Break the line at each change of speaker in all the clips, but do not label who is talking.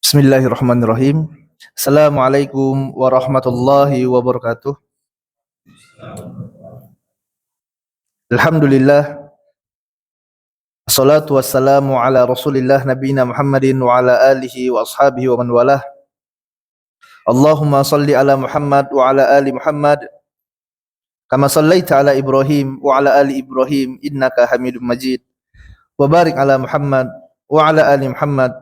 Bismillahirrahmanirrahim. Assalamualaikum warahmatullahi wabarakatuh. Alhamdulillah. Assalatu wassalamu ala rasulillah nabiyina Muhammadin wa ala alihi wa ashabihi wa man walah. Allahumma salli ala Muhammad wa ala ali Muhammad kama sallaita ala Ibrahim wa ala ali Ibrahim innaka Hamidum Majid. Wa barik ala Muhammad wa ala ali Muhammad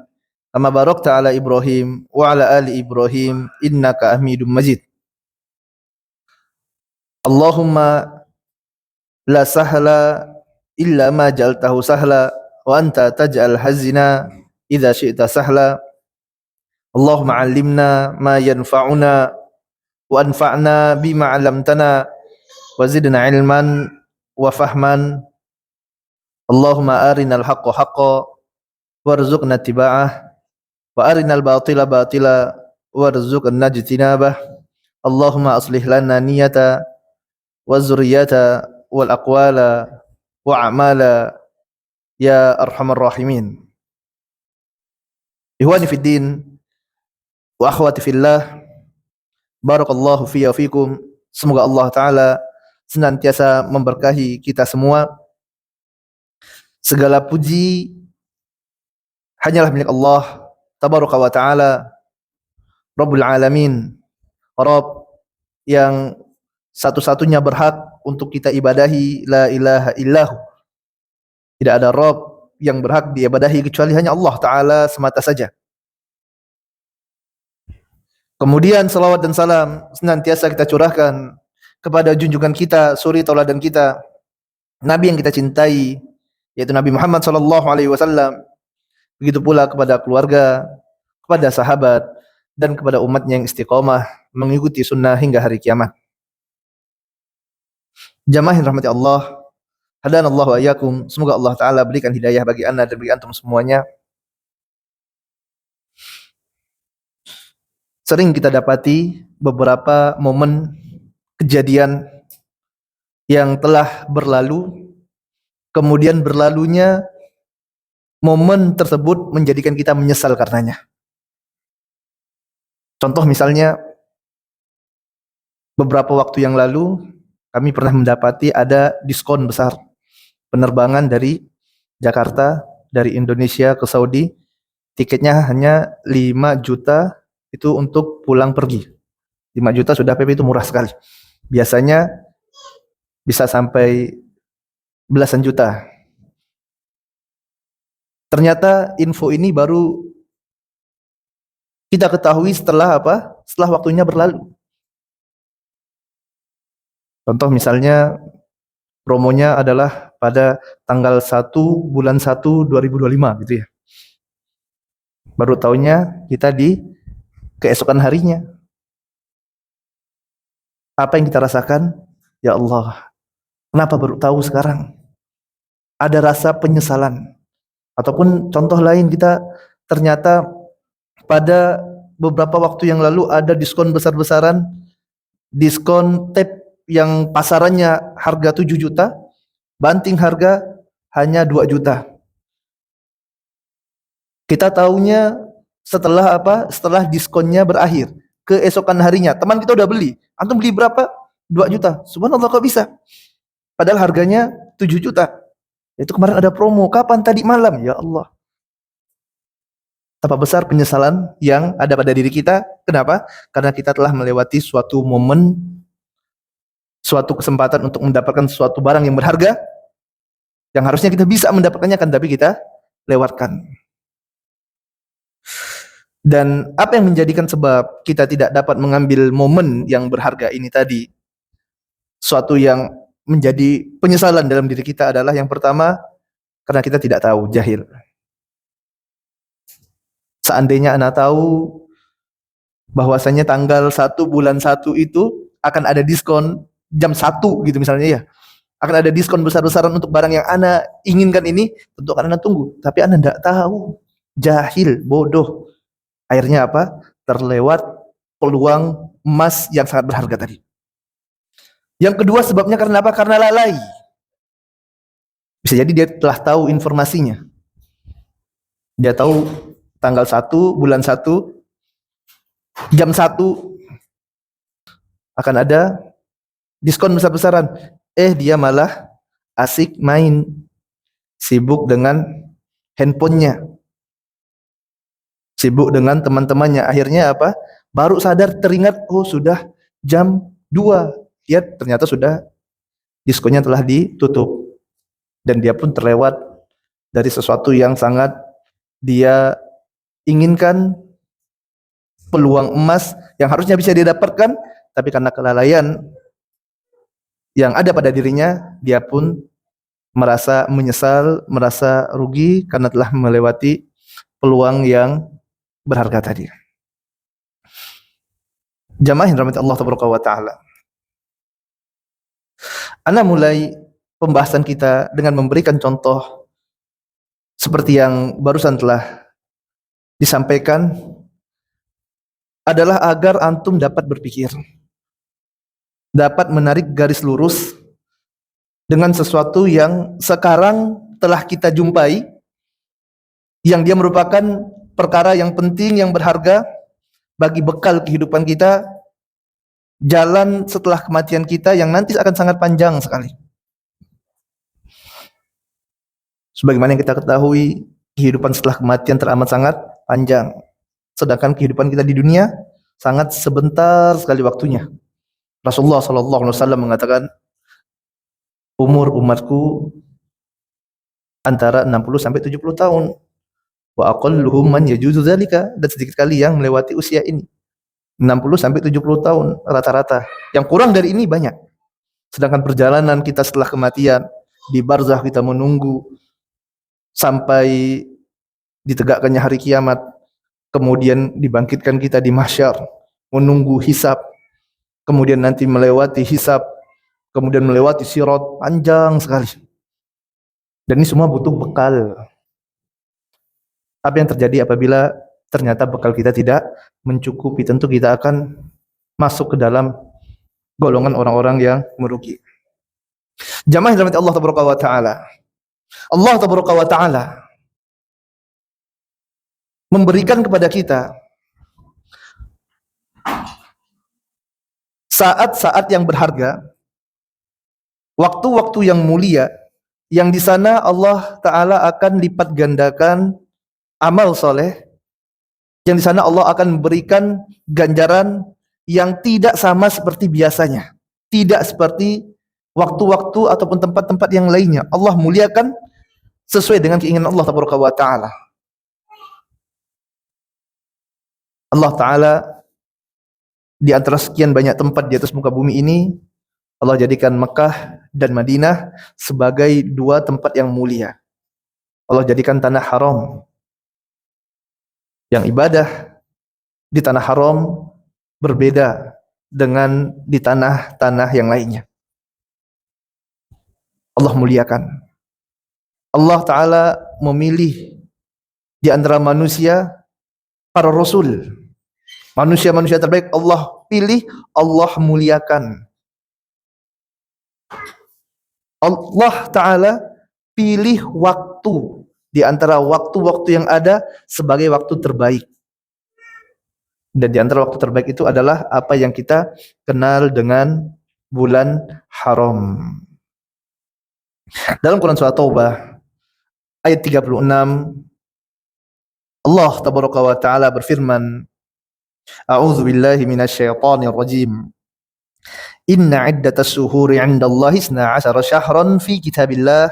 kama barakta ala Ibrahim wa ala ali Ibrahim innaka Hamidum Majid. Allahumma la sahla illa ma ja'altahu sahla wa anta taj'al hazina idza syi'ta sahla. Allahumma 'allimna ma yanfa'una wa anfa'na bima 'allamtana wa zidna 'ilman wa fahman. Allahumma arinal haqqa haqqan warzuqna ittiba'ah wa arinal batila batila warzuqna ijtinabah. Allahumma aslih lana niyata wa zurriyata wal aqwala wa a'mala ya arhamar rahimin. Ikhwani fid din wa akhwati fillah, barakallahu fiyya wa fikum. Semoga Allah Ta'ala senantiasa memberkahi kita semua. Segala puji hanyalah milik Allah Tabaraka wa Ta'ala, Rabbul Alamin, Rabb yang satu-satunya berhak untuk kita ibadahi, la ilaha illahu. Tidak ada Rabb yang berhak diibadahi kecuali hanya Allah Ta'ala semata saja. Kemudian salawat dan salam senantiasa kita curahkan kepada junjungan kita, suri tauladan kita, Nabi yang kita cintai, yaitu Nabi Muhammad SAW. Begitu pula kepada keluarga, kepada sahabat, dan kepada umatnya yang istiqomah mengikuti sunnah hingga hari kiamat. Jamaah yang rahmati Allah, hadanallahu wa iyyakum. Semoga Allah Ta'ala berikan hidayah bagi anda dan bagi antum semuanya. Sering kita dapati beberapa momen kejadian yang telah berlalu, kemudian berlalunya momen tersebut menjadikan kita menyesal karenanya. Contoh misalnya, beberapa waktu yang lalu kami pernah mendapati ada diskon besar penerbangan dari Jakarta, dari Indonesia ke Saudi. Tiketnya hanya 5 juta itu untuk pulang pergi. 5 juta sudah PP, itu murah sekali. Biasanya bisa sampai belasan juta. Ternyata info ini baru kita ketahui setelah apa? Setelah waktunya berlalu. Contoh misalnya promonya adalah pada tanggal 1 bulan 1 2025 gitu ya. Baru tahunya kita di keesokan harinya. Apa yang kita rasakan? Ya Allah, kenapa baru tahu sekarang? Ada rasa penyesalan. Ataupun contoh lain, kita ternyata pada beberapa waktu yang lalu ada diskon besar-besaran, diskon tab yang pasarannya harga 7 juta, banting harga hanya 2 juta. Kita tahunya setelah apa? Setelah diskonnya berakhir, keesokan harinya teman kita udah beli. Antum beli berapa? 2 juta. Subhanallah, kok bisa? Padahal harganya 7 juta. Itu kemarin ada promo. Kapan? Tadi malam. Ya Allah. Betapa besar penyesalan yang ada pada diri kita. Kenapa? Karena kita telah melewati suatu momen, suatu kesempatan untuk mendapatkan suatu barang yang berharga, yang harusnya kita bisa mendapatkannya, kan, tapi kita lewatkan. Dan apa yang menjadikan sebab kita tidak dapat mengambil momen yang berharga ini tadi, suatu yang menjadi penyesalan dalam diri kita adalah yang pertama, karena kita tidak tahu, jahil. Seandainya Anda tahu bahwasanya tanggal 1 bulan 1 itu akan ada diskon jam 1 gitu misalnya ya, akan ada diskon besar-besaran untuk barang yang Anda inginkan ini, tentu akan Anda tunggu. Tapi Anda tidak tahu, jahil, bodoh. Akhirnya apa? Terlewat peluang emas yang sangat berharga tadi. Yang kedua sebabnya karena apa? Karena lalai. Bisa jadi dia telah tahu informasinya. Dia tahu tanggal 1 bulan 1 jam 1 akan ada diskon besar-besaran. Dia malah asik main, sibuk dengan handphonenya, sibuk dengan teman-temannya. Akhirnya apa? Baru sadar, teringat, oh sudah jam 2. Lihat ternyata sudah diskonnya telah ditutup. Dan dia pun terlewat dari sesuatu yang sangat dia inginkan, peluang emas yang harusnya bisa dia dapatkan, tapi karena kelalaian yang ada pada dirinya, dia pun merasa menyesal, merasa rugi karena telah melewati peluang yang berharga tadi. Jamaah yang dirahmati Allah Taala. Ana mulai pembahasan kita dengan memberikan contoh seperti yang barusan telah disampaikan, adalah agar antum dapat berpikir, dapat menarik garis lurus dengan sesuatu yang sekarang telah kita jumpai, yang dia merupakan perkara yang penting, yang berharga bagi bekal kehidupan kita, jalan setelah kematian kita yang nanti akan sangat panjang sekali. Sebagaimana yang kita ketahui, kehidupan setelah kematian teramat sangat panjang. Sedangkan kehidupan kita di dunia sangat sebentar sekali waktunya. Rasulullah SAW mengatakan, umur umatku antara 60 sampai 70 tahun. Wa aqalluhum man yajuzu dzalika, dan sedikit kali yang melewati usia ini. 60 sampai 70 tahun rata-rata. Yang kurang dari ini banyak. Sedangkan perjalanan kita setelah kematian, di barzakh kita menunggu sampai ditegakkannya hari kiamat, kemudian dibangkitkan kita di mahsyar, menunggu hisab, kemudian nanti melewati hisab, kemudian melewati sirat, panjang sekali. Dan ini semua butuh bekal. Apa yang terjadi apabila ternyata bekal kita tidak mencukupi? Tentu kita akan masuk ke dalam golongan orang-orang yang merugi. Jamaah yang dirahmati Allah Taala. Allah Taala memberikan kepada kita saat-saat yang berharga, waktu-waktu yang mulia, yang di sana Allah Ta'ala akan lipat gandakan amal soleh, yang di sana Allah akan memberikan ganjaran yang tidak sama seperti biasanya, tidak seperti waktu-waktu ataupun tempat-tempat yang lainnya. Allah muliakan sesuai dengan keinginan Allah Ta'ala. Allah Ta'ala di antara sekian banyak tempat di atas muka bumi ini, Allah jadikan Mekah dan Madinah sebagai dua tempat yang mulia. Allah jadikan tanah haram, yang ibadah di tanah haram berbeda dengan di tanah-tanah yang lainnya. Allah muliakan. Allah Ta'ala memilih di antara manusia para rasul. Manusia-manusia terbaik Allah pilih, Allah muliakan. Allah Ta'ala pilih waktu di antara waktu-waktu yang ada sebagai waktu terbaik. Dan di antara waktu terbaik itu adalah apa yang kita kenal dengan bulan haram. Dalam Quran Surah Taubah ayat 36, Allah Tabaraka wa Ta'ala berfirman, A'udzu billahi minasyaitonir rajim. Inna iddatas syuhuri 'indallahi 12 syahran fi kitabillah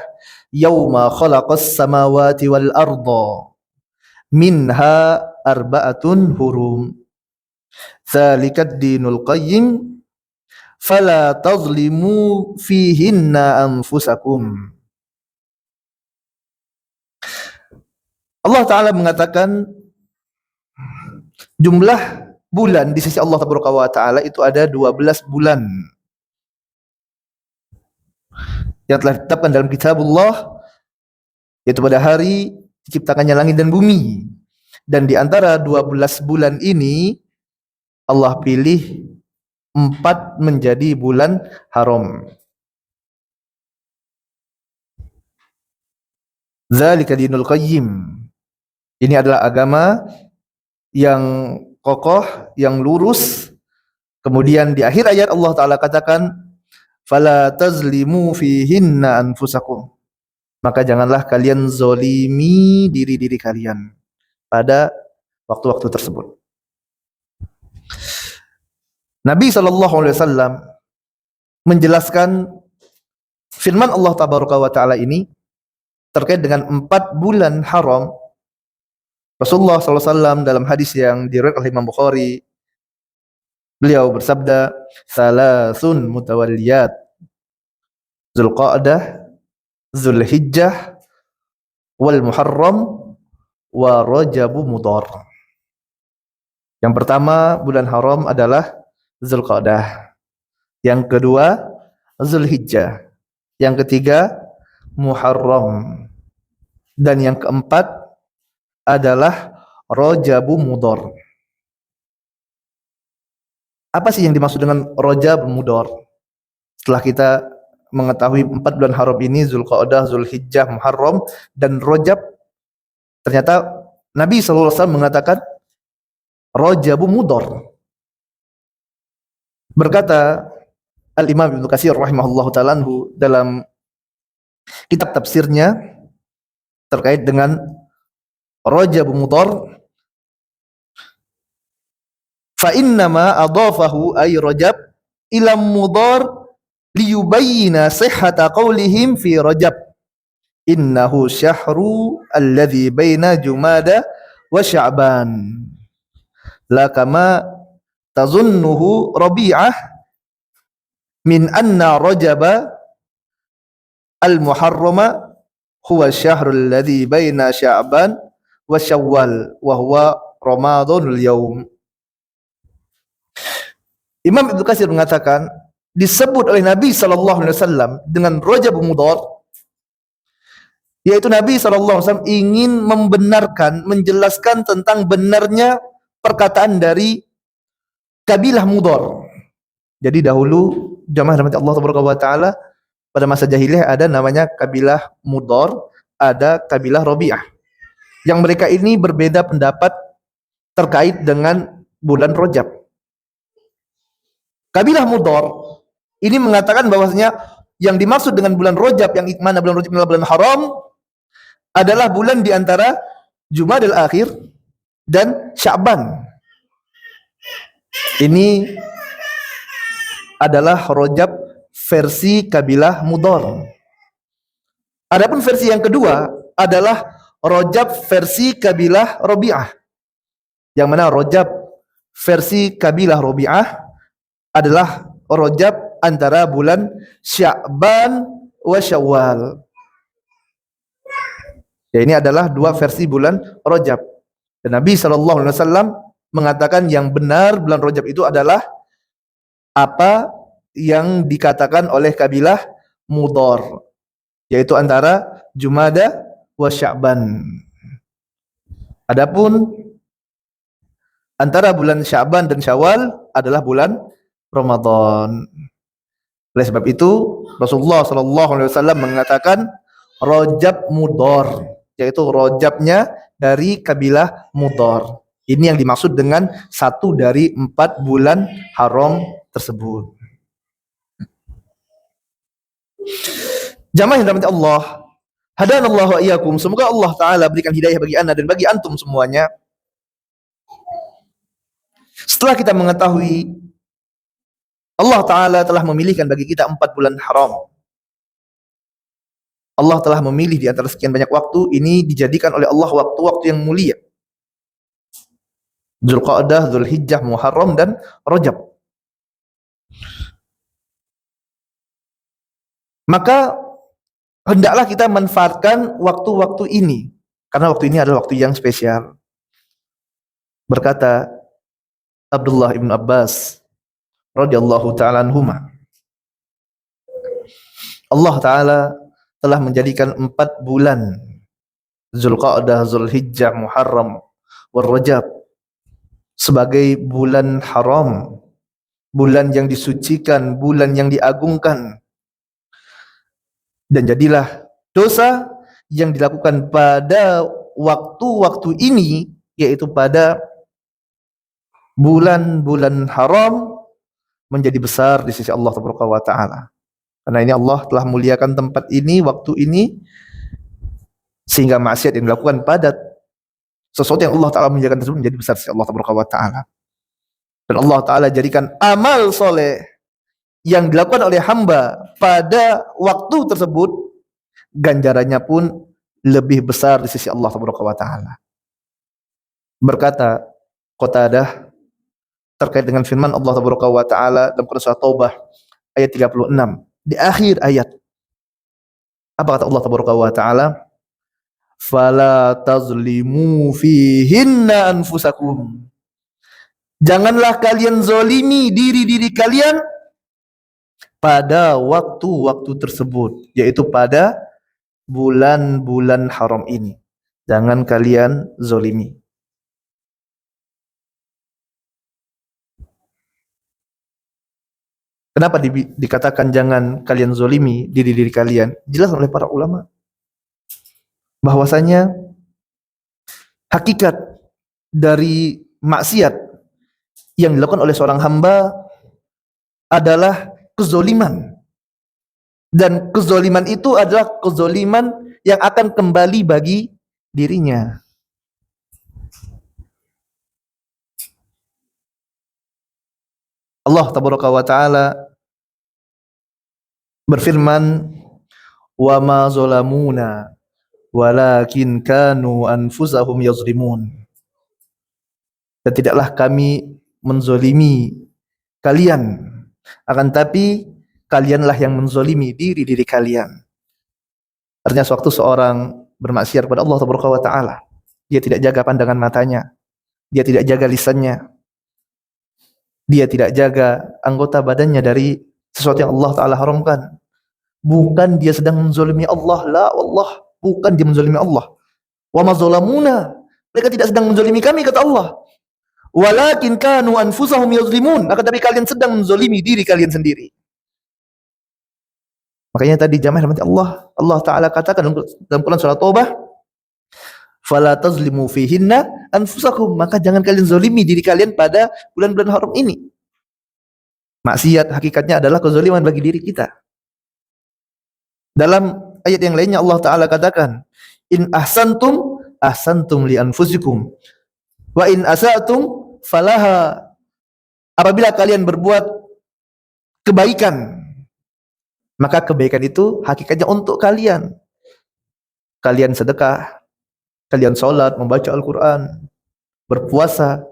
yauma khalaqas samawati wal arda minha arba'atun hurum. Dzalikad dinul qayyim fala tazlimu fihinna anfusakum. Allah Ta'ala mengatakan jumlah bulan di sisi Allah Ta'ala itu ada 12 bulan yang telah ditetapkan dalam kitabullah, yaitu pada hari diciptakannya langit dan bumi. Dan di antara 12 bulan ini Allah pilih 4 menjadi bulan haram. Dzalika dinul qayyim. Ini adalah agama yang kokoh, yang lurus. Kemudian di akhir ayat Allah Ta'ala katakan, "Fala tazlimu fihinna anfusakum." Maka janganlah kalian zolimi diri-diri kalian pada waktu-waktu tersebut. Nabi SAW menjelaskan firman Allah Tabaraka wa Ta'ala ini terkait dengan 4 bulan haram. Rasulullah SAW dalam hadis yang diriwayatkan oleh Imam Bukhari, beliau bersabda, "Salasun mutawalliyat, Zulqa'dah, Zulhijjah, wal Muharram, wa Rajabu Mudhar." Yang pertama bulan haram adalah Zulqa'dah. Yang kedua Zulhijjah. Yang ketiga Muharram. Dan yang keempat adalah Rajabu Mudhar. Apa sih yang dimaksud dengan Rajab Mudhar? Setelah kita mengetahui 4 bulan haram ini, Zulqa'dah, Zulhijjah, Muharram, dan Rajab, ternyata Nabi SAW mengatakan Rajabu Mudhar. Berkata Al-Imam Ibnu Katsir rahimahullahu ta'ala dalam kitab tafsirnya terkait dengan Rajabu Mudhar, fa innama adafahu ay Rajab ila Mudhar liyubayyina sihhata qawlihim fi Rajab innahu syahru alladhi baina Jumada wa Sya'ban la kama tazunnuhu Rabi'ah min anna Rajaba al-Muharrama huwa syahrul alladhi baina Sya'ban wa Syawal wa huwa Ramadanul yaum. Imam Ibnu Katsir mengatakan disebut oleh Nabi SAW dengan Rajab Mudhar, yaitu Nabi SAW ingin membenarkan, menjelaskan tentang benarnya perkataan dari kabilah Mudhar. Jadi dahulu jamaah rahmati Allah Taala pada masa jahiliyah ada namanya kabilah Mudhar, ada kabilah Rabi'ah. Yang mereka ini berbeda pendapat terkait dengan bulan Rajab. Kabilah Mudhar ini mengatakan bahwasanya yang dimaksud dengan bulan Rajab, yang mana bulan Rajab adalah bulan haram, adalah bulan di antara Jumadil Akhir dan Sya'ban. Ini adalah Rajab versi kabilah Mudhar. Adapun versi yang kedua adalah Rajab versi kabilah Rabi'ah. Yang mana Rajab versi kabilah Rabi'ah adalah Rajab antara bulan Sya'ban wa Syawal. Ya, ini adalah 2 versi bulan Rajab. Dan Nabi SAW mengatakan yang benar bulan Rajab itu adalah apa yang dikatakan oleh kabilah Mudhar, yaitu antara Jumada wa Sya'ban. Adapun antara bulan Sya'ban dan Syawal adalah bulan Ramadan. Oleh sebab itu Rasulullah SAW mengatakan Rajab Mudhar, yaitu Rajabnya dari kabilah Mudhar. Ini yang dimaksud dengan 1 dari 4 bulan haram tersebut. Jamaah yang dirahmati Allah, hadanallahu wa iyyakum. Semoga Allah Ta'ala berikan hidayah bagi anda dan bagi antum semuanya. Setelah kita mengetahui Allah Ta'ala telah memilihkan bagi kita 4 bulan haram, Allah telah memilih di antara sekian banyak waktu, ini dijadikan oleh Allah waktu-waktu yang mulia. Zulqa'dah, Zulhijjah, Muharram, dan Rajab. Maka hendaklah kita manfaatkan waktu-waktu ini, karena waktu ini adalah waktu yang spesial. Berkata Abdullah ibn Abbas radhiyallahu ta'ala anhuma, Allah Ta'ala telah menjadikan 4 bulan Zulqa'dah, Zulhijjah, Muharram, wal Rajab sebagai bulan haram, bulan yang disucikan, bulan yang diagungkan. Dan jadilah dosa yang dilakukan pada waktu-waktu ini, yaitu pada bulan-bulan haram, menjadi besar di sisi Allah Taala. Karena ini Allah telah muliakan tempat ini, waktu ini, sehingga maksiat yang dilakukan pada sesuatu yang Allah Ta'ala muliakan tersebut menjadi besar di sisi Allah Taala. Dan Allah Ta'ala jadikan amal soleh yang dilakukan oleh hamba pada waktu tersebut, ganjarannya pun lebih besar di sisi Allah Taala. Berkata Qatadah terkait dengan firman Allah Taala dalam surah Taubah ayat 36, di akhir ayat, apa kata Allah Taala? Fala tazlimu fihinna anfusakum. Janganlah kalian zolimi diri-diri kalian pada waktu-waktu tersebut, yaitu pada bulan-bulan haram ini. Jangan kalian zolimi. Kenapa dikatakan jangan kalian zolimi diri-diri kalian? Jelas oleh para ulama bahwasanya hakikat dari maksiat yang dilakukan oleh seorang hamba adalah kezoliman. Dan kezoliman itu adalah kezoliman yang akan kembali bagi dirinya. Allah Tabaraka wa Ta'ala berfirman, wa ma zolamuna walakin kanu anfusahum yazlimun. Dan tidaklah kami menzolimi kalian, akan tapi kalianlah yang menzolimi diri-diri kalian. Artinya sewaktu seorang bermaksiat kepada Allah Tabaraka wa Ta'ala, dia tidak jaga pandangan matanya, dia tidak jaga lisannya, dia tidak jaga anggota badannya dari sesuatu yang Allah Ta'ala haramkan. Bukan dia sedang menzolimi Allah, la wallah, bukan dia menzolimi Allah. Wa ma zolamuna, mereka tidak sedang menzolimi kami, kata Allah. Walakin kanu anfusahum yazlimun, akan tapi kalian sedang menzolimi diri kalian sendiri. Makanya tadi jamaah rahmati Allah, Allah Ta'ala katakan dalam Quran surah Taubah, fala tazlimu fihinna anfusakum, maka jangan kalian zolimi diri kalian pada bulan-bulan haram ini. Maksiat hakikatnya adalah kezaliman bagi diri kita. Dalam ayat yang lainnya Allah Ta'ala katakan, in ahsantum ahsantum li anfusikum wa in asatum falaha. Apabila kalian berbuat kebaikan, maka kebaikan itu hakikatnya untuk kalian. Kalian sedekah, kalian sholat, membaca Al-Quran, berpuasa,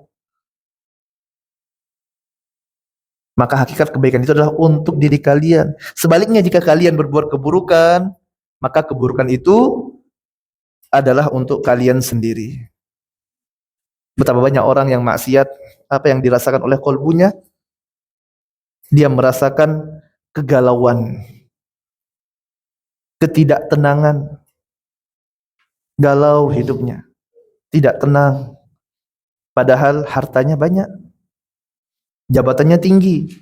maka hakikat kebaikan itu adalah untuk diri kalian. Sebaliknya jika kalian berbuat keburukan, maka keburukan itu adalah untuk kalian sendiri. Betapa banyak orang yang maksiat, apa yang dirasakan oleh kolbunya? Dia merasakan kegalauan, ketidaktenangan, galau hidupnya, tidak tenang. Padahal hartanya banyak, jabatannya tinggi,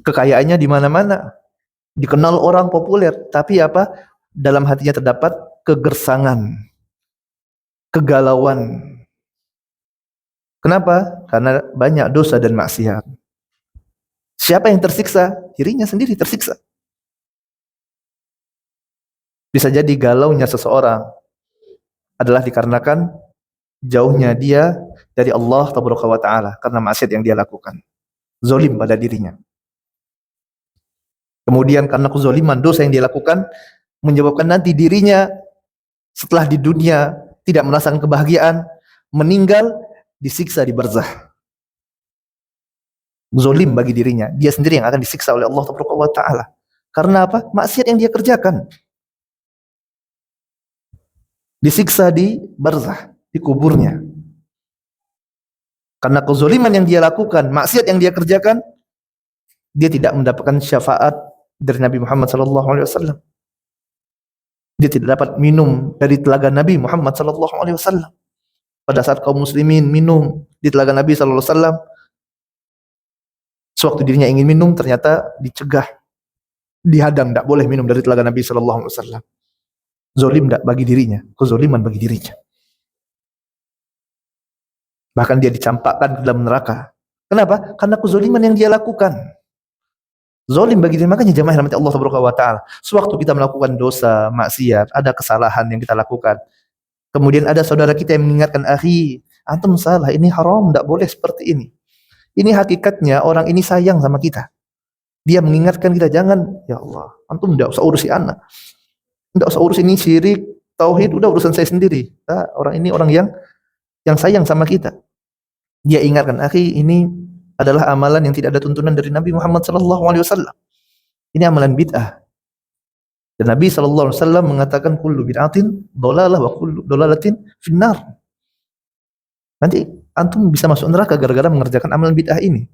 kekayaannya di mana-mana, dikenal orang populer, tapi apa? Dalam hatinya terdapat kegersangan, kegalauan. Kenapa? Karena banyak dosa dan maksiat. Siapa yang tersiksa? Dirinya sendiri tersiksa. Bisa jadi galaunya seseorang adalah dikarenakan jauhnya dia dari Allah Tabaraka wa Ta'ala karena maksiat yang dia lakukan. Zolim pada dirinya. Kemudian karena kezoliman, dosa yang dia lakukan menyebabkan nanti dirinya setelah di dunia tidak merasakan kebahagiaan, meninggal disiksa di barzah. Zolim bagi dirinya, dia sendiri yang akan disiksa oleh Allah Tabaraka wa Ta'ala. Karena apa? Maksiat yang dia kerjakan. Disiksa di barzah, di kuburnya. Karena kezoliman yang dia lakukan, maksiat yang dia kerjakan, dia tidak mendapatkan syafaat dari Nabi Muhammad SAW. Dia tidak dapat minum dari telaga Nabi Muhammad SAW. Pada saat kaum muslimin minum di telaga Nabi SAW, sewaktu dirinya ingin minum ternyata dicegah, dihadang, tidak boleh minum dari telaga Nabi SAW. Zolim tidak bagi dirinya, kezoliman bagi dirinya. Bahkan dia dicampakkan ke dalam neraka. Kenapa? Karena kezoliman yang dia lakukan. Zolim bagi diri. Makanya jamaah rahmati Allah subhanahu wa ta'ala, sewaktu kita melakukan dosa, maksiat, ada kesalahan yang kita lakukan, kemudian ada saudara kita yang mengingatkan, akhi, antum salah, ini haram, tidak boleh seperti ini. Ini hakikatnya orang ini sayang sama kita. Dia mengingatkan kita, jangan, ya Allah, antum tidak usah urusi anak, tidak usah urus ini syirik, tauhid, udah urusan saya sendiri. Nah, orang ini orang yang sayang sama kita. Dia ingatkan, akhi, ini adalah amalan yang tidak ada tuntunan dari Nabi Muhammad SAW. Ini amalan bid'ah. Dan Nabi SAW mengatakan, kullu bid'atin dolalah wa kullu dolalatin finnar. Nanti antum bisa masuk neraka gara-gara mengerjakan amalan bid'ah ini.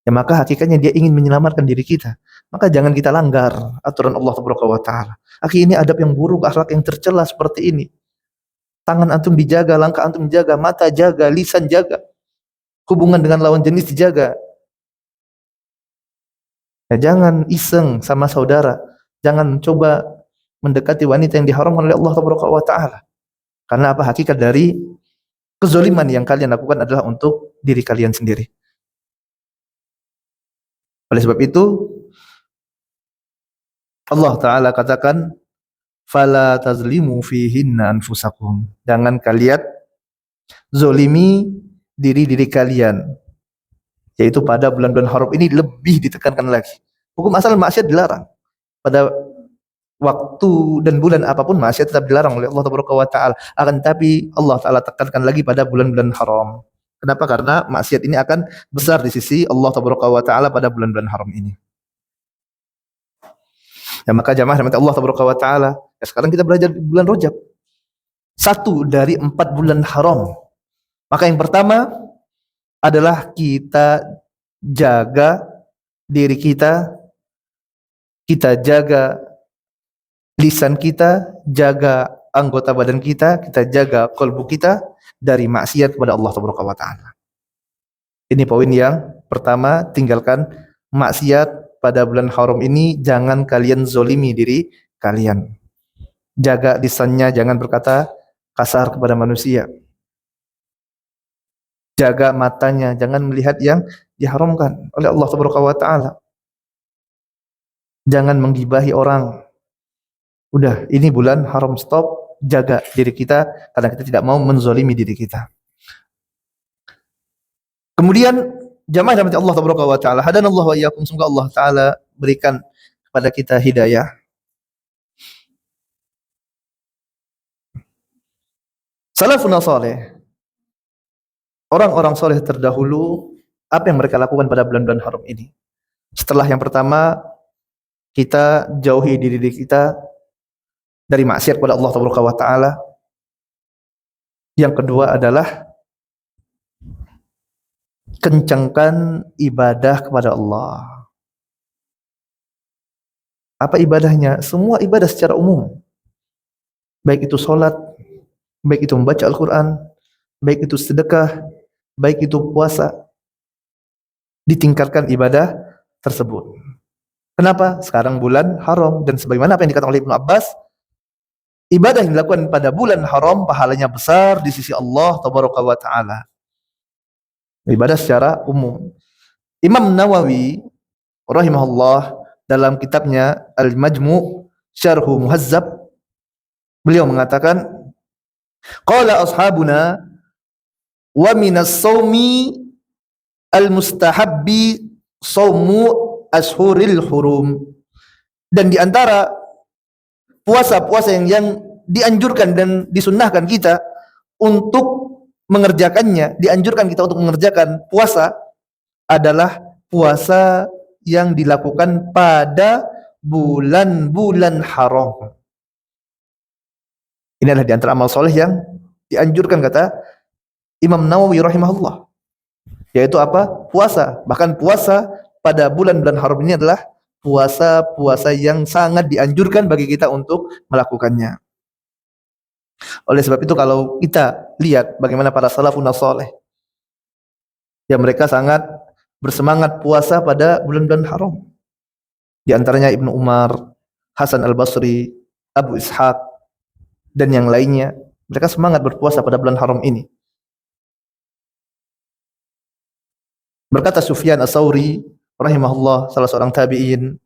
Ya maka hakikatnya dia ingin menyelamatkan diri kita. Maka jangan kita langgar aturan Allah Subhanahu wa taala. Akhi, ini adab yang buruk, akhlak yang tercela seperti ini. Tangan antum dijaga, langkah antum dijaga, mata jaga, lisan jaga. Hubungan dengan lawan jenis dijaga. Ya, jangan iseng sama saudara. Jangan coba mendekati wanita yang diharamkan oleh Allah Subhanahu wa taala. Karena apa? Hakikat dari kezaliman yang kalian lakukan adalah untuk diri kalian sendiri. Oleh sebab itu Allah Ta'ala katakan, fala tazlimu fihinna anfusakum. Jangan kalian zolimi diri-diri kalian. Yaitu pada bulan-bulan haram ini lebih ditekankan lagi. Hukum asal maksiat dilarang. Pada waktu dan bulan apapun maksiat tetap dilarang oleh Allah Ta'ala. Akan tapi Allah Ta'ala tekankan lagi pada bulan-bulan haram. Kenapa? Karena maksiat ini akan besar di sisi Allah Ta'ala pada bulan-bulan haram ini. Ya maka jamaah rahmat Allah Ta'ala, ya sekarang kita belajar di bulan Rajab. 1 dari 4 bulan haram. Maka yang pertama adalah kita jaga diri kita jaga lisan kita, jaga anggota badan kita jaga kalbu kita dari maksiat kepada Allah Ta'ala. Ini poin yang pertama, tinggalkan maksiat pada bulan haram ini. Jangan kalian zolimi diri kalian. Jaga lisannya, jangan berkata kasar kepada manusia. Jaga matanya, jangan melihat yang diharamkan oleh Allah Ta'ala. Jangan menggibahi orang. Udah, ini bulan haram, stop. Jaga diri kita karena kita tidak mau menzolimi diri kita. Kemudian jamaah rahmati Allah Ta'ala, hadanallahu wa iyyakum, semoga Allah Ta'ala berikan kepada kita hidayah. Salafun saleh, orang-orang soleh terdahulu, apa yang mereka lakukan pada bulan-bulan haram ini? Setelah yang pertama, kita jauhi diri kita dari maksiat kepada Allah Ta'ala. Yang kedua adalah kencangkan ibadah kepada Allah. Apa ibadahnya? Semua ibadah secara umum. Baik itu sholat, baik itu membaca Al-Quran, baik itu sedekah, baik itu puasa. Ditingkatkan ibadah tersebut. Kenapa? Sekarang bulan haram, dan sebagaimana apa yang dikatakan oleh Ibnu Abbas, ibadah yang dilakukan pada bulan haram pahalanya besar di sisi Allah Ta'ala. Ibadah secara umum. Imam Nawawi rahimahullah dalam kitabnya Al-Majmu' Syarhu Muhazzab, beliau mengatakan, qala ashabuna wa minas sawmi al-mustahabbi sawmu ashuril hurum. Dan di antara puasa-puasa yang dianjurkan dan disunnahkan kita untuk mengerjakannya, dianjurkan kita untuk mengerjakan puasa adalah puasa yang dilakukan pada bulan-bulan haram. Ini adalah di antara amal soleh yang dianjurkan, kata Imam Nawawi rahimahullah, yaitu apa? Puasa. Bahkan puasa pada bulan-bulan haram ini adalah puasa-puasa yang sangat dianjurkan bagi kita untuk melakukannya. Oleh sebab itu kalau kita lihat bagaimana para salafun saleh, ya mereka sangat bersemangat puasa pada bulan-bulan haram. Di antaranya Ibnu Umar, Hasan Al-Basri, Abu Ishaq, dan yang lainnya, mereka semangat berpuasa pada bulan haram ini. Berkata Sufyan Ats-Tsauri rahimahullah, salah seorang tabi'in,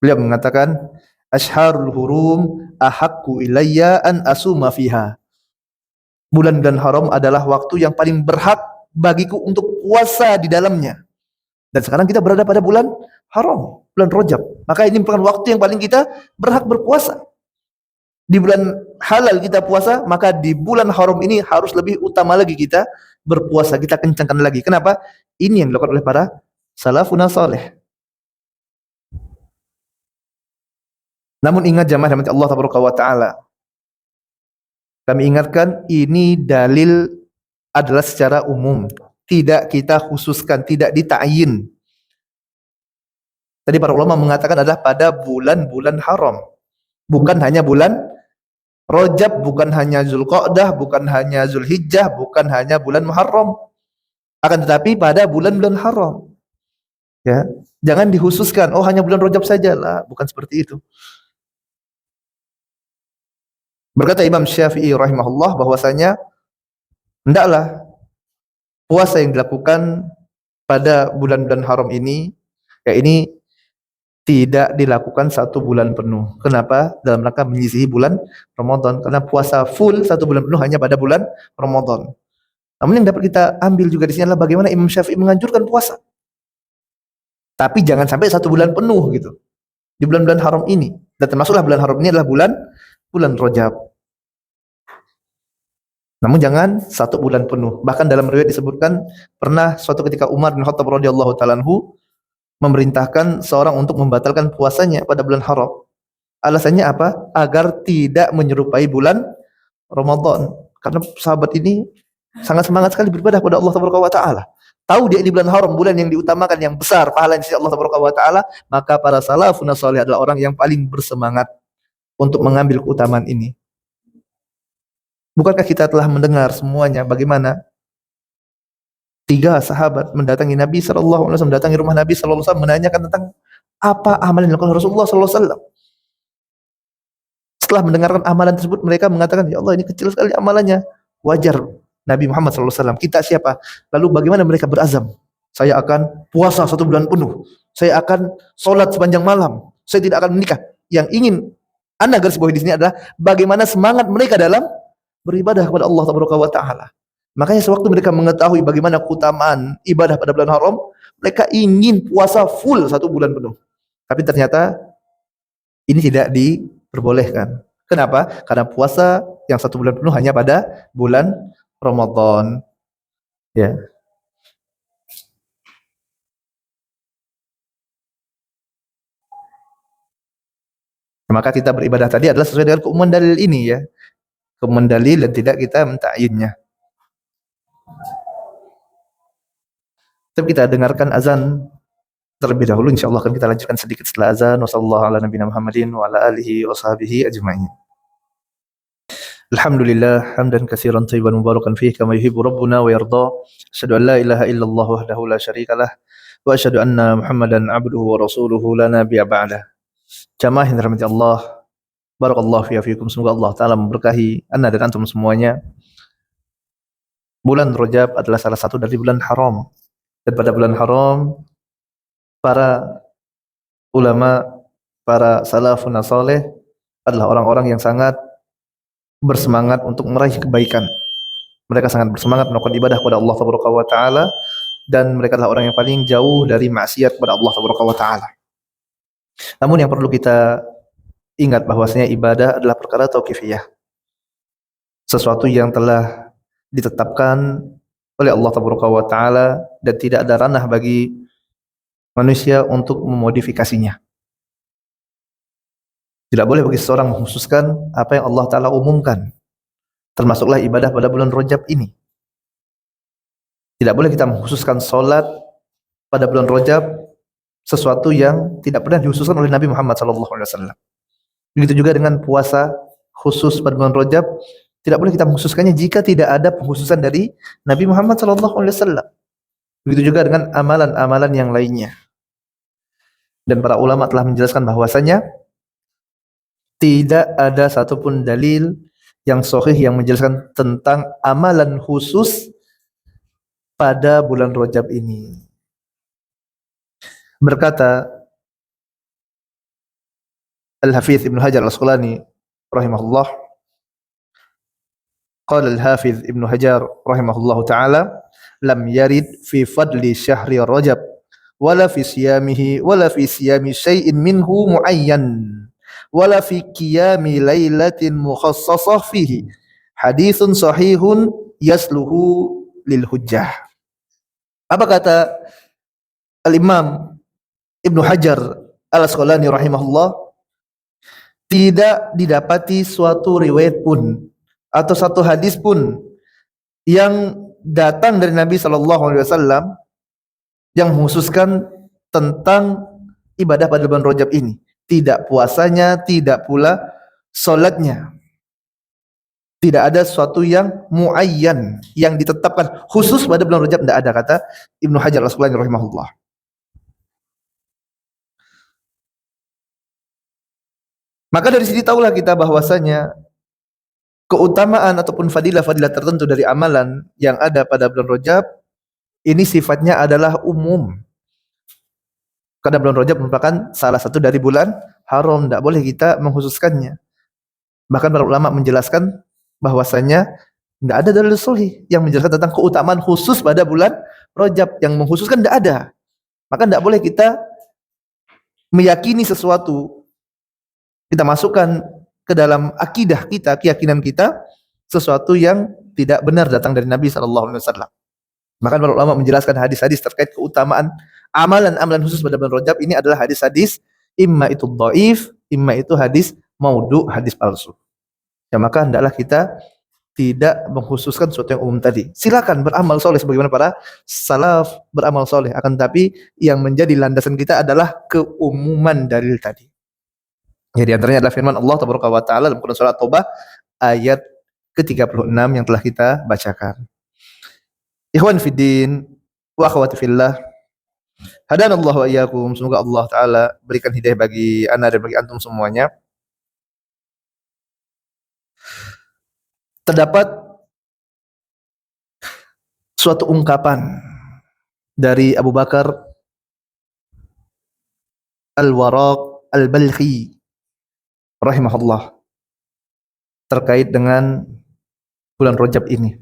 beliau mengatakan, "Ashharul hurum ahaqqu ilayya an asuma fiha." Bulan-bulan haram adalah waktu yang paling berhak bagiku untuk puasa di dalamnya. Dan sekarang kita berada pada bulan haram, bulan Rajab. Maka ini merupakan waktu yang paling kita berhak berpuasa. Di bulan halal kita puasa, maka di bulan haram ini harus lebih utama lagi kita berpuasa, kita kencangkan lagi. Kenapa? Ini yang dilakukan oleh para salafun saleh. Namun ingat jamaah rahmati Allah taala, kami ingatkan ini dalil adalah secara umum, tidak kita khususkan, tidak dita'yin. Tadi para ulama mengatakan adalah pada bulan-bulan haram, bukan hanya bulan Rajab, bukan hanya Zulqa'dah, bukan hanya Zulhijjah, bukan hanya bulan Muharram. Akan tetapi pada bulan-bulan haram. Ya, jangan dikhususkan, oh hanya bulan Rajab saja lah, bukan seperti itu. Berkata Imam Syafi'i rahimahullah bahwasanya hendaklah puasa yang dilakukan pada bulan-bulan haram ini, ya ini tidak dilakukan 1 bulan penuh. Kenapa? Dalam rangka menyisihi bulan Ramadan. Karena puasa full 1 bulan penuh hanya pada bulan Ramadan. Namun yang dapat kita ambil juga di sini adalah bagaimana Imam Syafi'i menganjurkan puasa. Tapi jangan sampai 1 bulan penuh gitu. Di bulan-bulan haram ini. Dan termasuklah bulan haram ini adalah bulan Rajab. Namun jangan 1 bulan penuh. Bahkan dalam riwayat disebutkan pernah suatu ketika Umar bin Khattab radhiyallahu ta'ala anhu memerintahkan seorang untuk membatalkan puasanya pada bulan haram. Alasannya apa? Agar tidak menyerupai bulan Ramadan. Karena sahabat ini sangat semangat sekali beribadah kepada Allah Taala. Tahu dia di bulan haram, bulan yang diutamakan, yang besar pahala di sisi Allah Taala, maka para salafun salih adalah orang yang paling bersemangat untuk mengambil keutamaan ini. Bukankah kita telah mendengar semuanya bagaimana 3 sahabat mendatangi Nabi sallallahu alaihi wasallam, mendatangi rumah Nabi sallallahu alaihi wasallam, menanyakan tentang apa amalan yang dilakukan Rasulullah sallallahu alaihi wasallam. Setelah mendengarkan amalan tersebut, mereka mengatakan, "Ya Allah, ini kecil sekali amalannya." Wajar Nabi Muhammad sallallahu alaihi wasallam. Kita siapa? Lalu bagaimana mereka berazam? Saya akan puasa 1 bulan penuh. Saya akan sholat sepanjang malam. Saya tidak akan menikah. Yang ingin Anda garis bawahi di sini adalah bagaimana semangat mereka dalam beribadah kepada Allah Taala. Makanya sewaktu mereka mengetahui bagaimana keutamaan ibadah pada bulan haram, mereka ingin puasa full 1 bulan penuh. Tapi ternyata ini tidak diperbolehkan. Kenapa? Karena puasa yang 1 bulan penuh hanya pada bulan Ramadan. Ya. Maka kita beribadah tadi adalah sesuai dengan keumuman dalil ini ya. Keumuman dalil dan tidak kita menta'yinnya. Kita dengarkan azan terlebih dahulu, insyaallah akan kita lanjutkan sedikit setelah azan. Wassallallahu ala nabiyina Muhammadin wa ala alihi wa sahbihi ajma'in. Alhamdulillah hamdan katsiran thayyiban mubarakan fihi kama yuhibbu rabbuna wa yarda. Asyhadu an la ilaha illallah wahdahu la syarikalah wa asyhadu anna Muhammadan abduhu wa rasuluhu la nabiyya ba'dah. Jamaah yang dirahmati Allah, barakallahu fiikum. Semoga Allah taala memberkahi anda dan antum semuanya. Bulan Rajab adalah salah satu dari bulan haram. Dan pada bulan haram, para ulama, para salafun saleh adalah orang-orang yang sangat bersemangat untuk meraih kebaikan. Mereka sangat bersemangat melakukan ibadah kepada Allah Taala dan mereka adalah orang yang paling jauh dari maksiat kepada Allah Taala. Namun yang perlu kita ingat bahwasanya ibadah adalah perkara tauqifiyah. Sesuatu yang telah ditetapkan oleh Allah Taala dan tidak ada ranah bagi manusia untuk memodifikasinya. Tidak boleh bagi seseorang mengkhususkan apa yang Allah Ta'ala umumkan. Termasuklah ibadah pada bulan Rajab ini. Tidak boleh kita mengkhususkan sholat pada bulan Rajab sesuatu yang tidak pernah dikhususkan oleh Nabi Muhammad SAW. Begitu juga dengan puasa khusus pada bulan Rajab, tidak boleh kita mengkhususkannya jika tidak ada pengkhususan dari Nabi Muhammad SAW. Begitu juga dengan amalan-amalan yang lainnya. Dan para ulama telah menjelaskan bahwasanya tidak ada satupun dalil yang sahih yang menjelaskan tentang amalan khusus pada bulan Rajab ini. Berkata Al-Hafidz Ibnu Hajar Al-Asqalani rahimahullah, qala Al-Hafidz Ibnu Hajar rahimahullahu taala, lam yarid fi fadli syahri Rajab wala fi siyamihi wala fi siyami syai'in minhu muayyan wala fi qiyami lailatin mukhassasah fihi haditsun sahihun yasluhu lil hujjah. Apa kata Al-Imam Ibnu Hajar Al-Asqalani rahimahullah? Tidak didapati suatu riwayat pun atau satu hadis pun yang datang dari Nabi Shallallahu Alaihi Wasallam yang menghususkan tentang ibadah pada bulan Rajab ini. Tidak puasanya, tidak pula solatnya. Tidak ada sesuatu yang muayyan yang ditetapkan khusus pada bulan Rajab, tidak ada, kata Ibnu Hajar Al-Asqalani rahimahullah. Maka dari sini tahulah kita bahwasanya keutamaan ataupun fadilah-fadilah tertentu dari amalan yang ada pada bulan Rajab ini sifatnya adalah umum. Karena bulan Rajab merupakan salah satu dari bulan haram, tidak boleh kita mengkhususkannya. Bahkan para ulama menjelaskan bahwasanya tidak ada dalil sahih yang menjelaskan tentang keutamaan khusus pada bulan Rajab, yang mengkhususkan tidak ada. Maka tidak boleh kita meyakini sesuatu, kita masukkan ke dalam akidah kita, keyakinan kita, sesuatu yang tidak benar datang dari Nabi SAW. Maka para ulama menjelaskan hadis-hadis terkait keutamaan amalan-amalan khusus pada bulan Rajab ini adalah hadis-hadis imma itu dhaif, imma itu hadis maudhu, hadis palsu. Ya, maka hendaklah kita tidak mengkhususkan sesuatu yang umum tadi. Silakan beramal soleh sebagaimana para salaf beramal soleh, akan tapi yang menjadi landasan kita adalah keumuman dalil tadi. Jadi antaranya adalah firman Allah Tabaraka wa Ta'ala dalam Quran Surah Taubah ayat ke-36 yang telah kita bacakan. Ikhwan fiddin wa akhwati fillah, hadanallahu wa iyyakum, semoga Allah Ta'ala berikan hidayah bagi ana dan bagi antum semuanya. Terdapat suatu ungkapan dari Abu Bakar Al-Waraq Al-Balkhi rahimahullah terkait dengan bulan Rajab ini.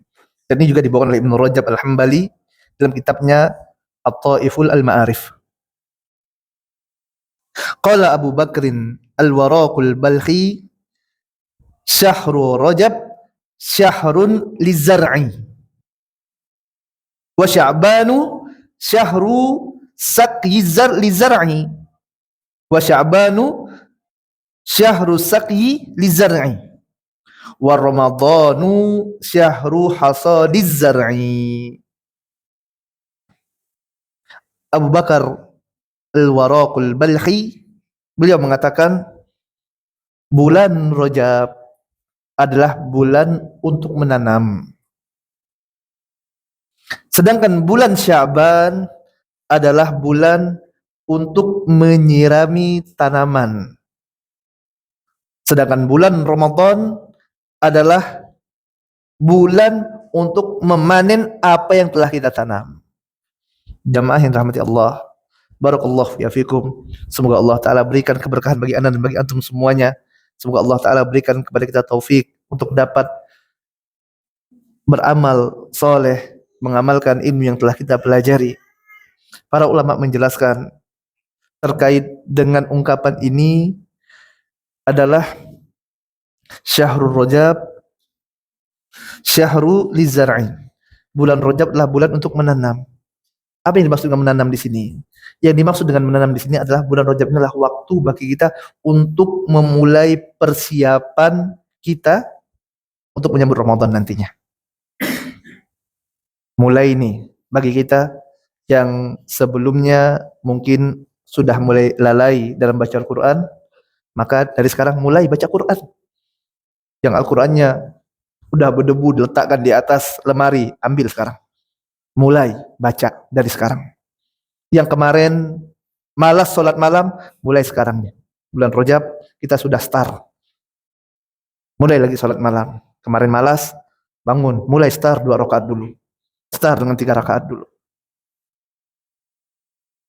Dan ini juga dibawakan oleh Ibnu Rajab Al-Hambali dalam kitabnya At-Taiful Al-Ma'arif. Qala Abu Bakrin Al-Waraqul Balkhi, syahru Rajab syahrun lizar'i wa sya'banu syahru saqyi lizar'i wa sya'banu syahru saqyi lizar'i wa ramadhanu syahru hasadiz zar'i. Abu Bakar Al-Waraqul Balkhi beliau mengatakan bulan Rajab adalah bulan untuk menanam, sedangkan bulan Sya'ban adalah bulan untuk menyirami tanaman, sedangkan bulan Ramadan adalah bulan untuk memanen apa yang telah kita tanam. Jamaah yang rahmati Allah, barakallahu fiikum. Semoga Allah Ta'ala berikan keberkahan bagi anda dan bagi antum semuanya. Semoga Allah Ta'ala berikan kepada kita taufik untuk dapat beramal soleh, mengamalkan ilmu yang telah kita pelajari. Para ulama menjelaskan terkait dengan ungkapan ini adalah syahrul Rajab syahru lizar'i. Bulan Rajab adalah bulan untuk menanam. Apa yang dimaksud dengan menanam di sini? Yang dimaksud dengan menanam di sini adalah bulan Rajab ini adalah waktu bagi kita untuk memulai persiapan kita untuk menyambut Ramadan nantinya. Mulai ini bagi kita yang sebelumnya mungkin sudah mulai lalai dalam baca Al-Quran, maka dari sekarang mulai baca Quran. Yang Al-Qurannya udah berdebu diletakkan di atas lemari, ambil sekarang. Mulai baca dari sekarang. Yang kemarin malas sholat malam, mulai sekarang. Bulan Rajab kita sudah start. Mulai lagi sholat malam. Kemarin malas, bangun, mulai start 2 rakaat dulu. Start dengan 3 rakaat dulu.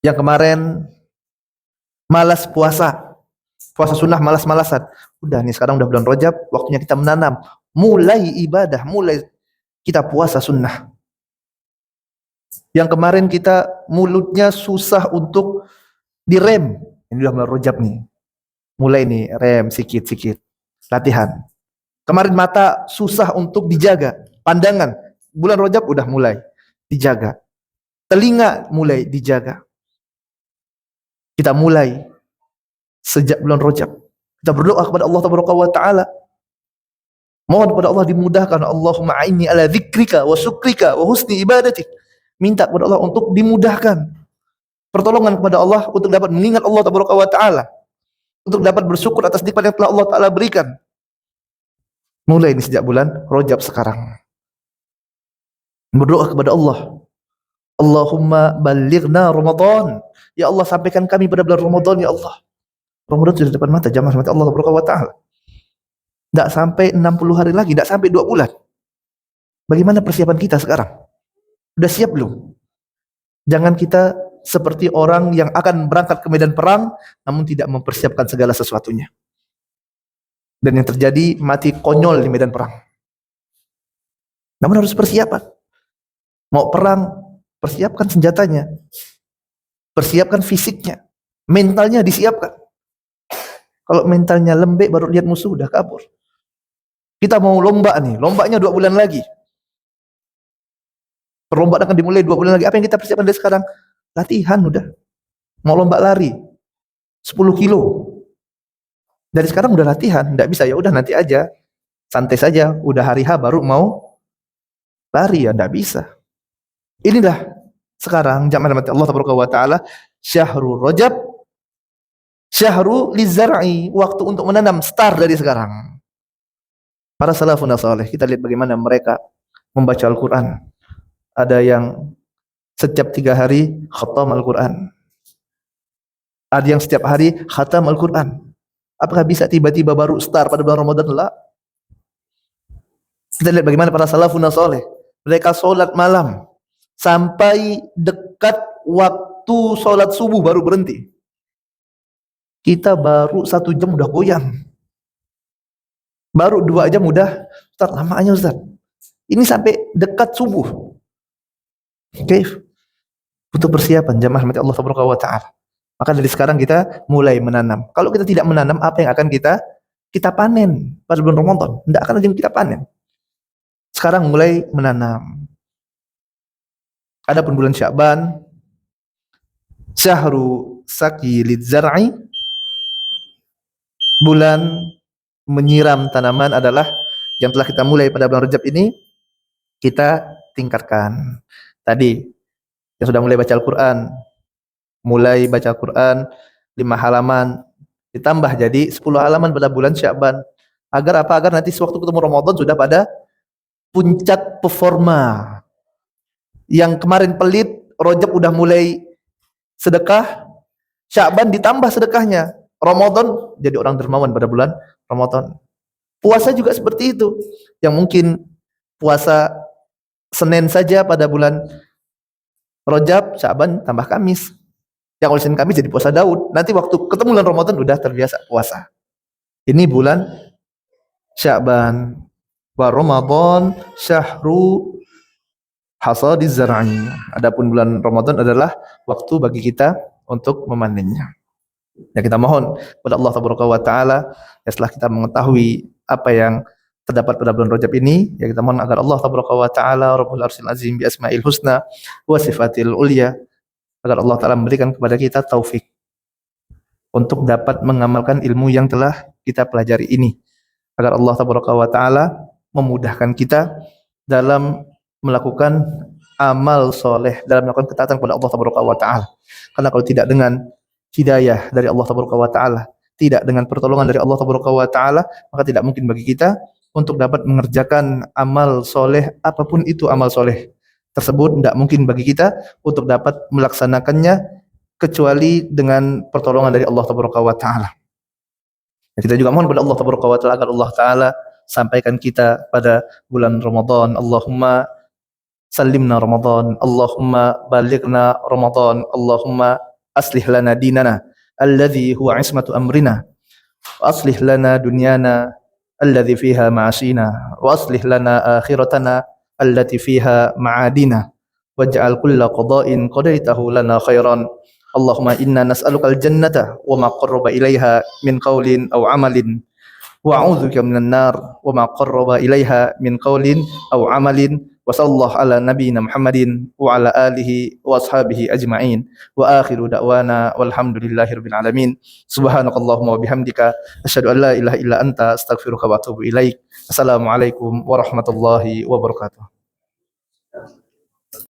Yang kemarin malas puasa sunnah malas-malasan. Udah nih sekarang udah bulan Rajab, waktunya kita menanam. Mulai ibadah, mulai kita puasa sunnah. Yang kemarin kita mulutnya susah untuk direm. Ini udah bulan Rajab nih. Mulai nih rem sikit-sikit. Latihan. Kemarin mata susah untuk dijaga. Pandangan. Bulan Rajab udah mulai dijaga. Telinga mulai dijaga. Kita mulai sejak bulan Rajab. Kita berdoa kepada Allah Taala. Mohon kepada Allah dimudahkan. Allahumma a'inni ala dzikrika wa syukrika wa husni ibadatik. Minta kepada Allah untuk dimudahkan. Pertolongan kepada Allah untuk dapat mengingat Allah Taala. Untuk dapat bersyukur atas nikmat yang telah Allah Ta'ala berikan. Mulai ini sejak bulan Rajab sekarang. Berdoa kepada Allah. Allahumma balighna Ramadan. Ya Allah, sampaikan kami pada bulan Ramadan ya Allah. Ramadan sudah depan mata, jamaah rahmat Allah Ta'ala. Tidak sampai 60 hari lagi, tidak sampai 2 bulan. Bagaimana persiapan kita sekarang? Sudah siap belum? Jangan kita seperti orang yang akan berangkat ke medan perang, namun tidak mempersiapkan segala sesuatunya. Dan yang terjadi, mati konyol di medan perang. Namun harus persiapan. Mau perang, persiapkan senjatanya. Persiapkan fisiknya. Mentalnya disiapkan. Kalau mentalnya lembek, baru lihat musuh, udah kabur. Kita mau lomba nih, lombanya 2 bulan lagi. Perlombaan akan dimulai 2 bulan lagi. Apa yang kita persiapkan dari sekarang? Latihan udah. Mau lomba lari 10 kilo. Dari sekarang udah latihan, enggak bisa ya udah nanti aja. Santai saja, udah hari H baru mau lari ya enggak bisa. Inilah sekarang jamaah Allah Ta'ala, Syahrul Rajab, Syahrul lizar'i, waktu untuk menanam, start dari sekarang. Para salafun saleh, kita lihat bagaimana mereka membaca Al-Qur'an. Ada yang setiap 3 hari khatam Al-Quran. Ada yang setiap hari khatam Al-Quran. Apakah bisa tiba-tiba baru start pada bulan Ramadan? La. Kita lihat bagaimana para salafun saleh. Mereka sholat malam sampai dekat waktu sholat subuh baru berhenti. Kita baru 1 jam udah goyang. Baru 2 jam udah Ustaz, lamanya Ustaz. Ini sampai dekat subuh. Oke. Butuh persiapan jamaah rahmati Allah Ta'ala. Maka dari sekarang kita mulai menanam. Kalau kita tidak menanam, apa yang akan kita panen pada bulan Ramadan? Tidak akan ada yang kita panen. Sekarang mulai menanam. Adapun bulan Sya'ban, Syahru Sakilid Zar'i, bulan menyiram tanaman adalah yang telah kita mulai pada bulan Rajab ini, kita tingkatkan. Tadi yang sudah mulai baca Al-Quran, mulai baca Al-Quran 5 halaman, ditambah jadi 10 halaman pada bulan Sya'ban. Agar apa? Agar nanti sewaktu ketemu Ramadan sudah pada puncak performa. Yang kemarin pelit, Rajab udah mulai sedekah, Sya'ban ditambah sedekahnya, Ramadan jadi orang dermawan pada bulan Ramadan. Puasa juga seperti itu. Yang mungkin puasa Senin saja pada bulan Rajab, Sya'ban tambah Kamis. Yang oleh Senin Kamis jadi puasa Daud. Nanti waktu ketemu bulan Ramadan udah terbiasa puasa. Ini bulan Sya'ban. Wa Ramadan syahru hasadiz zar'i. Adapun bulan Ramadan adalah waktu bagi kita untuk memanennya. Ya, kita mohon kepada Allah Ta'ala, ya, setelah kita mengetahui apa yang terdapat pada bulan Rajab ini, ya kita mohon agar Allah Ta'ala Rabbul Arsyil Azim bi asma'il husna wa sifatil ulya, agar Allah Ta'ala memberikan kepada kita taufik untuk dapat mengamalkan ilmu yang telah kita pelajari ini, agar Allah Ta'ala memudahkan kita dalam melakukan amal soleh, dalam melakukan ketaatan kepada Allah Ta'ala. Karena kalau tidak dengan hidayah dari Allah Ta'ala, tidak dengan pertolongan dari Allah Ta'ala, maka tidak mungkin bagi kita untuk dapat mengerjakan amal soleh, apapun itu amal soleh tersebut, tidak mungkin bagi kita untuk dapat melaksanakannya kecuali dengan pertolongan dari Allah Ta'ala. Kita juga mohon kepada Allah Ta'ala agar Allah Ta'ala sampaikan kita pada bulan Ramadan. Allahumma salimna Ramadan, Allahumma balighna Ramadan, Allahumma aslih lana dinana alladhi huwa ismatu amrina, wa aslih lana dunyana alladhi fiha ma'asina, wa aslih lana akhiratana allati fiha ma'adina, waj'al kulla qada'in qadaitahu lana khairan. Allahumma inna nas'alukal jannata wa ma qarraba ilaiha min qawlin aw amalin, wa a'udzubika minan nar wa ma qarraba ilaiha min qawlin aw amalin. Wa sallallahu ala nabiyyina Muhammadin wa ala alihi wa ashabihi ajma'in. Wa akhiru da'wana walhamdulillahirabbil alamin. Subhanakallahumma wa bihamdika asyhadu an la ilaha illa anta astaghfiruka wa atubu ilaik. Assalamualaikum warahmatullahi wabarakatuh.